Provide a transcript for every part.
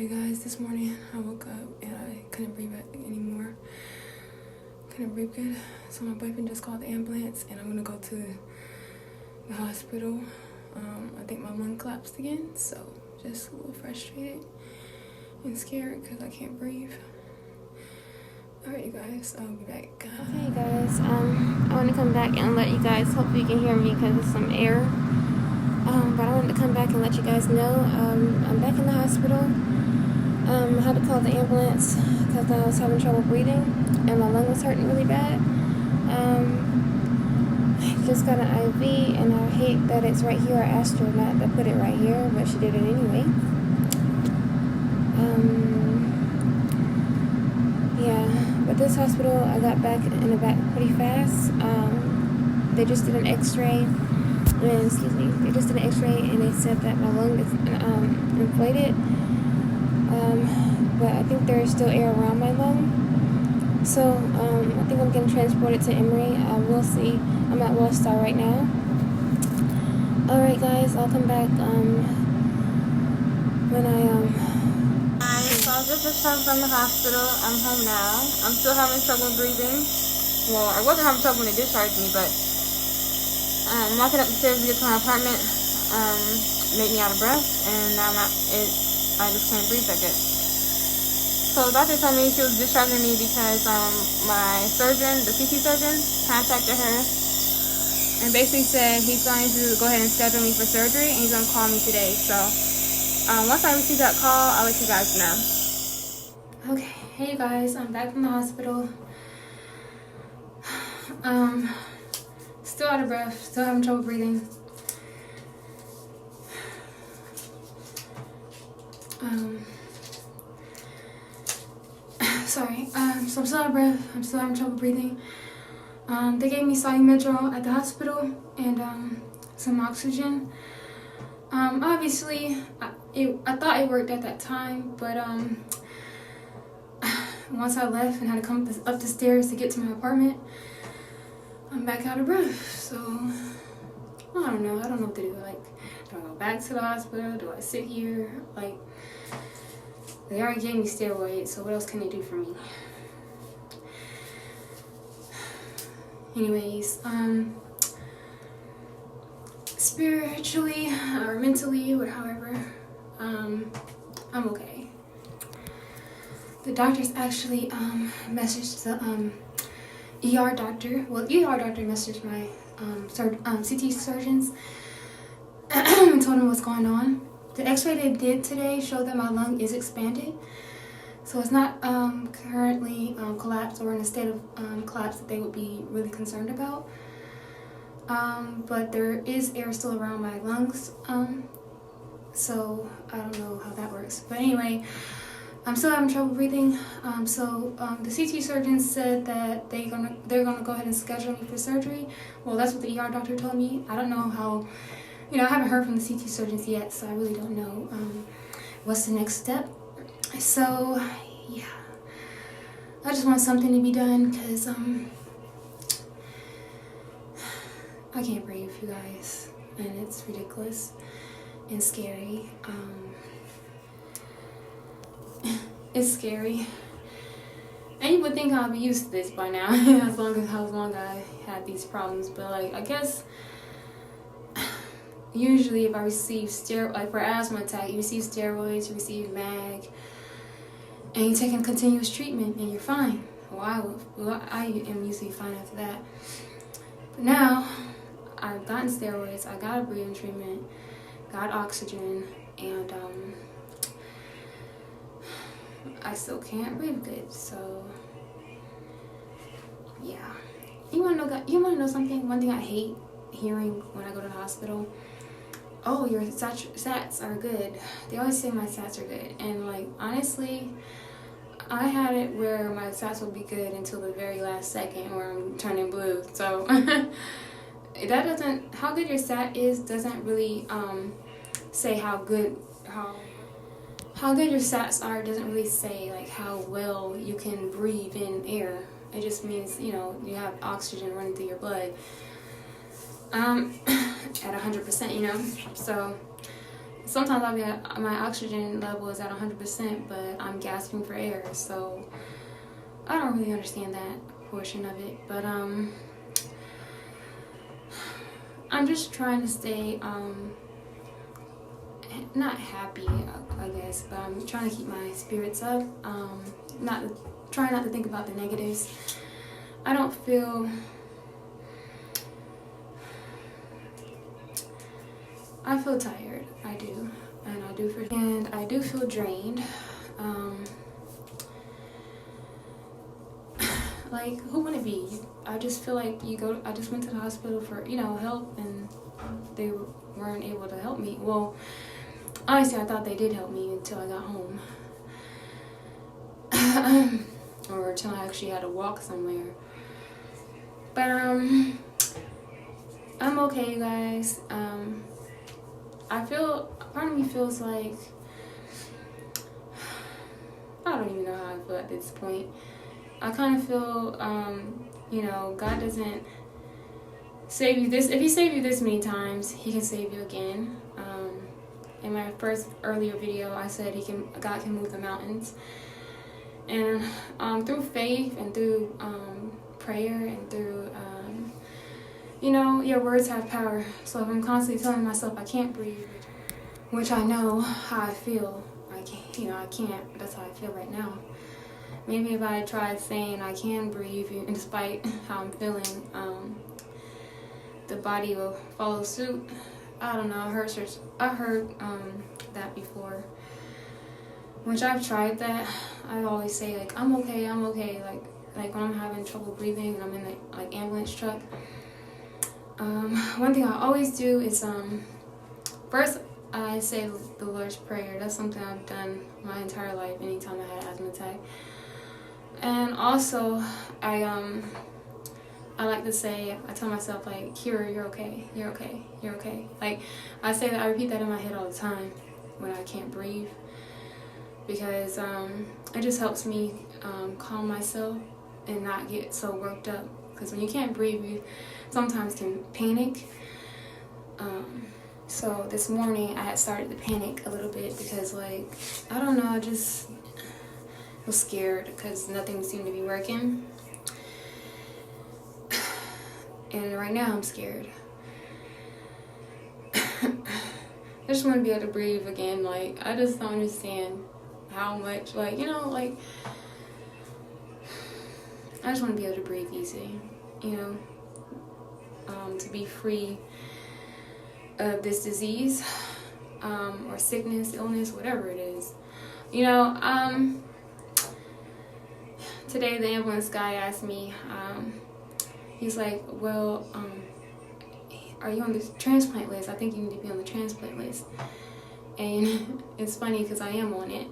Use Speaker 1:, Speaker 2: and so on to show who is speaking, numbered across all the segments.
Speaker 1: Okay guys, this morning I woke up and I couldn't breathe anymore. Couldn't breathe good. So my boyfriend just called the ambulance and I'm gonna go to the hospital. I think my lung collapsed again, so just a little frustrated and scared because I can't breathe. Alright you guys, I'll be back.
Speaker 2: Okay guys, I want to come back and let you guys, hopefully you can hear me because there's some air. But I wanted to come back and let you guys know, I'm back in the hospital. I had to call the ambulance because I was having trouble breathing and my lung was hurting really bad. I just got an IV and I hate that it's right here. I asked her not to put it right here, but she did it anyway. Yeah, but this hospital, I got back in the back pretty fast. They just did an x-ray. They just did an x-ray and they said that my lung is inflated. But I think there's still air around my lung. So I think I'm getting transported to Emory. We'll see. I'm at Wellstar right now. Alright guys, I'll come back when so I just discharged from the hospital. I'm home now. I'm still having trouble breathing. Well, I wasn't having trouble when they discharged me, but walking up the stairs to get to my apartment made me out of breath, and now I just can't breathe that good. So the doctor told me she was discharging me because my surgeon, the CT surgeon, contacted her and basically said he's going to go ahead and schedule me for surgery and he's going to call me today. So once I receive that call, I'll let you guys know. Okay, hey guys, I'm back from the hospital. Still out of breath, still having trouble breathing. Sorry, so I'm still out of breath, I'm still having trouble breathing. They gave me Solu-Medrol at the hospital and some oxygen. Obviously, I thought it worked at that time, but once I left and had to come up the stairs to get to my apartment, I'm back out of breath. So I don't know what to do. Like, do I go back to the hospital? Do I sit here? Like, they already gave me steroids, so what else can they do for me? Anyways, spiritually or mentally or however, I'm okay. The doctors actually messaged the ER doctor. Well, the ER doctor messaged my CT surgeons and told them what's going on. The x-ray they did today showed that my lung is expanded. So it's not currently collapsed or in a state of collapse that they would be really concerned about. But there is air still around my lungs. So I don't know how that works. But anyway, I'm still having trouble breathing. So the CT surgeon said that they're gonna go ahead and schedule me for surgery. Well, that's what the ER doctor told me. I don't know how. I haven't heard from the CT surgeons yet, so I really don't know what's the next step. So, yeah, I just want something to be done because I can't breathe, you guys, and it's ridiculous and scary. It's scary, and you would think I'll be used to this by now, as long as how long I had these problems. But like, I guess. Usually if I receive like for asthma attack, you receive steroids, you receive MAG, and you take a continuous treatment and you're fine. Well, I am usually fine after that. But now, I've gotten steroids, I got a breathing treatment, got oxygen, and I still can't breathe good, so yeah. You wanna know something? One thing I hate hearing when I go to the hospital? Oh, your sats are good. They always say my sats are good. And like, honestly, I had it where my sats would be good until the very last second where I'm turning blue. So how good your sat is doesn't really say how good your sats are. Doesn't really say like how well you can breathe in air. It just means, you have oxygen running through your blood. At 100%, so
Speaker 3: sometimes I'll be my oxygen level is at 100%, but I'm gasping for air. So I don't really understand that portion of it, but I'm just trying to stay not happy, I guess, but I'm trying to keep my spirits up. Trying not to think about the negatives. I feel tired. I do, and I do feel drained. Like, who wouldn't be? I just feel like I just went to the hospital for, help, and they weren't able to help me. Well, honestly, I thought they did help me until I got home. Or until I actually had to walk somewhere. But, I'm okay, you guys. Part of me feels like, I don't even know how I feel at this point. I kind of feel, God doesn't save you this. If he saved you this many times, he can save you again. In my earlier video, I said God can move the mountains. And through faith and through prayer and through, your words have power. So if I'm constantly telling myself I can't breathe, which I know how I feel, I can't. That's how I feel right now. Maybe if I tried saying I can breathe, and despite how I'm feeling, the body will follow suit. I don't know. I heard that before. Which I've tried that. I always say like I'm okay. Like when I'm having trouble breathing and I'm in the ambulance truck. One thing I always do is first I say the Lord's Prayer. That's something I've done my entire life. Anytime I had an asthma attack. And also, I like to say, I tell myself, like, Kira, you're okay, you're okay, you're okay. Like, I repeat that in my head all the time when I can't breathe. Because it just helps me calm myself and not get so worked up. Because when you can't breathe, you sometimes can panic. So this morning, I had started to panic a little bit because, like, I don't know, I just was scared because nothing seemed to be working. And right now I'm scared. I just want to be able to breathe again. Like, I just don't understand how much, like, I just want to be able to breathe easy, to be free of this disease, or sickness, illness, whatever it is. Today the ambulance guy asked me, he's like, well, are you on the transplant list? I think you need to be on the transplant list. And it's funny because I am on it.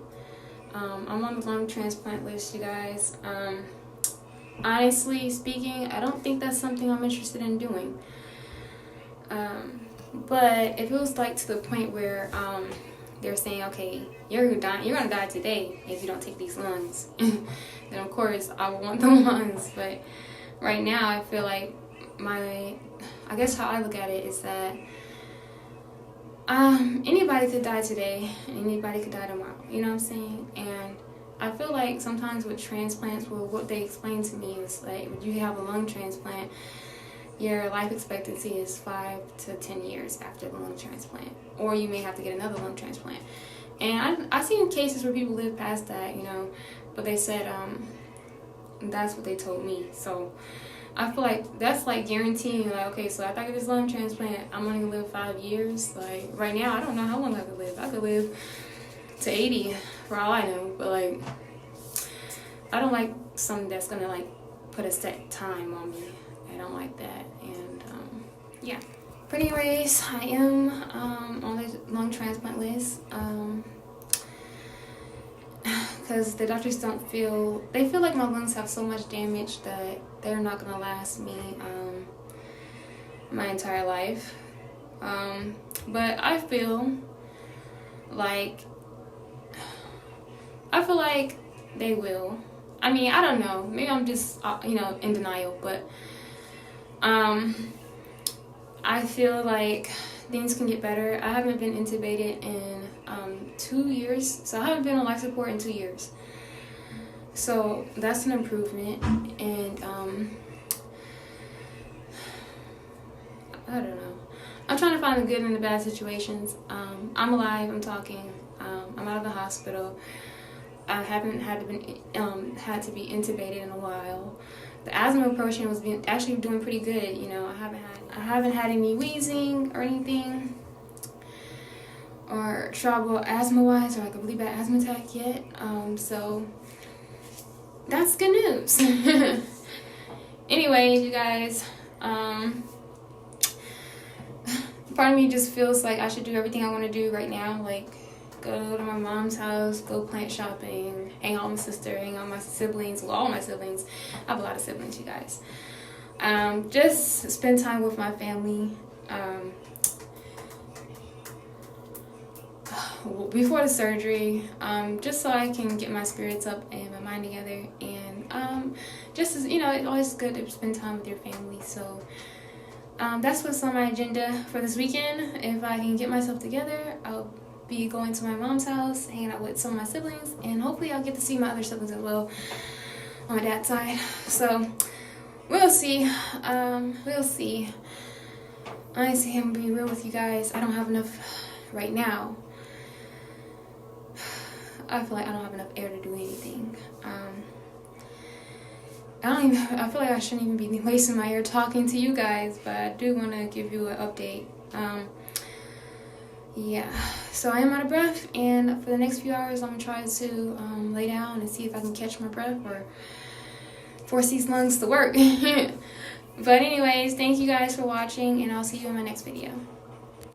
Speaker 3: I'm on the lung transplant list, you guys. Honestly speaking, I don't think that's something I'm interested in doing. But if it was like to the point where they're saying, okay, you're gonna die today if you don't take these lungs, then of course I would want the lungs. But right now I feel like I guess how I look at it is that anybody could die today, anybody could die tomorrow, you know what I'm saying? And I feel like sometimes with transplants, well, what they explain to me is like, when you have a lung transplant, your life expectancy is 5 to 10 years after the lung transplant, or you may have to get another lung transplant. And I've seen cases where people live past that, but they said that's what they told me. So I feel like that's like guaranteeing, like, okay, so after I get this lung transplant, I'm only gonna live 5 years. Like right now, I don't know how long I could live. I could live to 80 for all I know, but like I don't like something that's gonna like put a set time on me. I don't like that. And yeah. But anyways, I am on the lung transplant list. Because the doctors feel like my lungs have so much damage that they're not gonna last me my entire life. But I feel like they will. I mean, I don't know. Maybe I'm just in denial, but I feel like things can get better. I haven't been intubated in 2 years, so I haven't been on life support in 2 years. So that's an improvement, and I don't know. I'm trying to find the good and the bad situations. I'm alive. I'm talking. I'm out of the hospital. I haven't had to be intubated in a while. The asthma portion was actually doing pretty good. You know, I haven't had any wheezing or anything, or trouble asthma wise, or like a really bad asthma attack yet. So that's good news. Anyways, you guys, part of me just feels like I should do everything I want to do right now, like go to my mom's house, go plant shopping, hang out with my sister, hang out with my siblings, well, all my siblings. I have a lot of siblings, you guys. Just spend time with my family. Before the surgery, just so I can get my spirits up and my mind together, and just as you know, it's always good to spend time with your family. So that's what's on my agenda for this weekend. If I can get myself together, I'll be going to my mom's house, hanging out with some of my siblings, and hopefully I'll get to see my other siblings as well on my dad's side. So we'll see. We'll see. Honestly, I'm gonna be real with you guys. I don't have enough right now. I feel like I don't have enough air to do anything. I feel like I shouldn't even be wasting my air talking to you guys, but I do want to give you an update. Yeah, so I am out of breath, and for the next few hours I'm gonna try to lay down and see if I can catch my breath or force these lungs to work. But anyways, thank you guys for watching, and I'll see you in my next video.